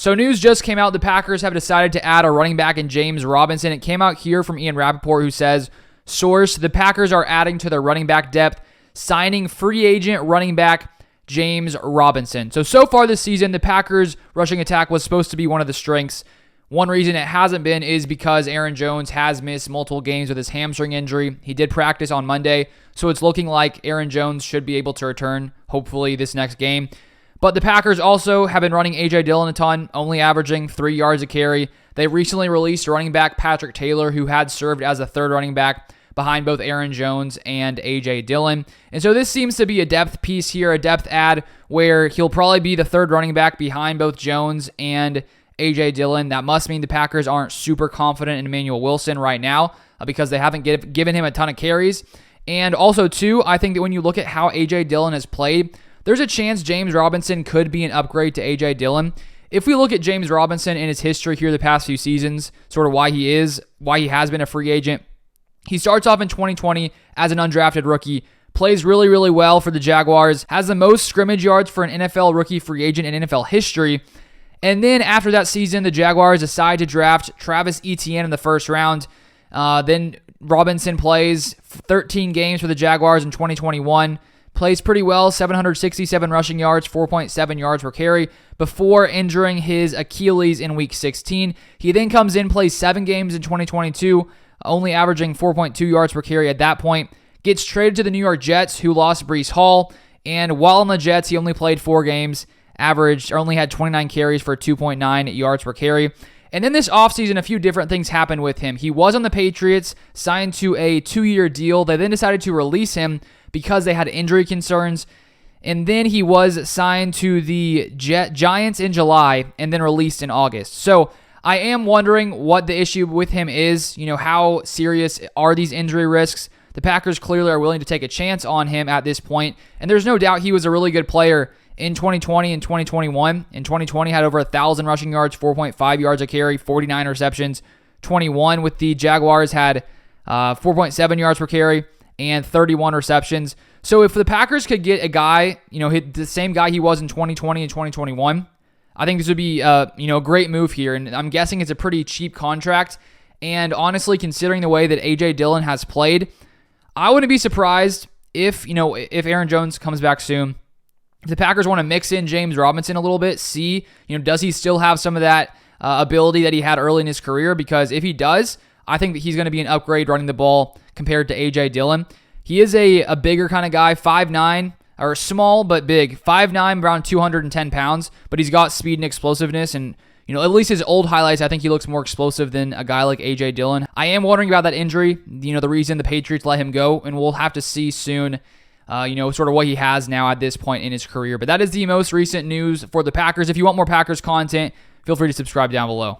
So news just came out. The Packers have decided to add a running back in James Robinson. It came out here from Ian Rappaport, who says, source, the Packers are adding to their running back depth, signing free agent running back James Robinson. So far this season, the Packers' rushing attack was supposed to be one of the strengths. One reason it hasn't been is because Aaron Jones has missed multiple games with his hamstring injury. He did practice on Monday, so it's looking like Aaron Jones should be able to return, hopefully, this next game. But the Packers also have been running A.J. Dillon a ton, only averaging 3 yards a carry. They recently released running back Patrick Taylor, who had served as a third running back behind both Aaron Jones and A.J. Dillon. And so this seems to be a depth piece here, a depth add, where he'll probably be the third running back behind both Jones and A.J. Dillon. That must mean the Packers aren't super confident in Emmanuel Wilson right now because they haven't given him a ton of carries. And also, too, I think that when you look at how A.J. Dillon has played, there's a chance James Robinson could be an upgrade to A.J. Dillon. If we look at James Robinson in his history here the past few seasons, sort of why he has been a free agent, he starts off in 2020 as an undrafted rookie, plays really, really well for the Jaguars, has the most scrimmage yards for an NFL rookie free agent in NFL history. And then after that season, the Jaguars decide to draft Travis Etienne in the first round. Then Robinson plays 13 games for the Jaguars in 2021. Plays pretty well, 767 rushing yards, 4.7 yards per carry, before injuring his Achilles in Week 16. He then comes in, plays 7 games in 2022, only averaging 4.2 yards per carry at that point. Gets traded to the New York Jets, who lost Breece Hall. And while on the Jets, he only played 4 games, only had 29 carries for 2.9 yards per carry. And then this offseason, a few different things happened with him. He was on the Patriots, signed to a 2-year deal. They then decided to release him because they had injury concerns. And then he was signed to the Giants in July and then released in August. So I am wondering what the issue with him is. How serious are these injury risks? The Packers clearly are willing to take a chance on him at this point. And there's no doubt he was a really good player in 2020 and 2021. In 2020, had over 1,000 rushing yards, 4.5 yards a carry, 49 receptions. 21 with the Jaguars had 4.7 yards per carry and 31 receptions. So if the Packers could get a guy, the same guy he was in 2020 and 2021, I think this would be a great move here. And I'm guessing it's a pretty cheap contract. And honestly, considering the way that A.J. Dillon has played, I wouldn't be surprised if Aaron Jones comes back soon. If the Packers want to mix in James Robinson a little bit, see, does he still have some of that ability that he had early in his career? Because if he does, I think that he's going to be an upgrade running the ball compared to A.J. Dillon. He is a bigger kind of guy, 5'9", or small but big, 5'9", around 210 pounds, but he's got speed and explosiveness, and at least his old highlights, I think he looks more explosive than a guy like A.J. Dillon. I am wondering about that injury, the reason the Patriots let him go, and we'll have to see soon, sort of what he has now at this point in his career. But that is the most recent news for the Packers. If you want more Packers content, feel free to subscribe down below.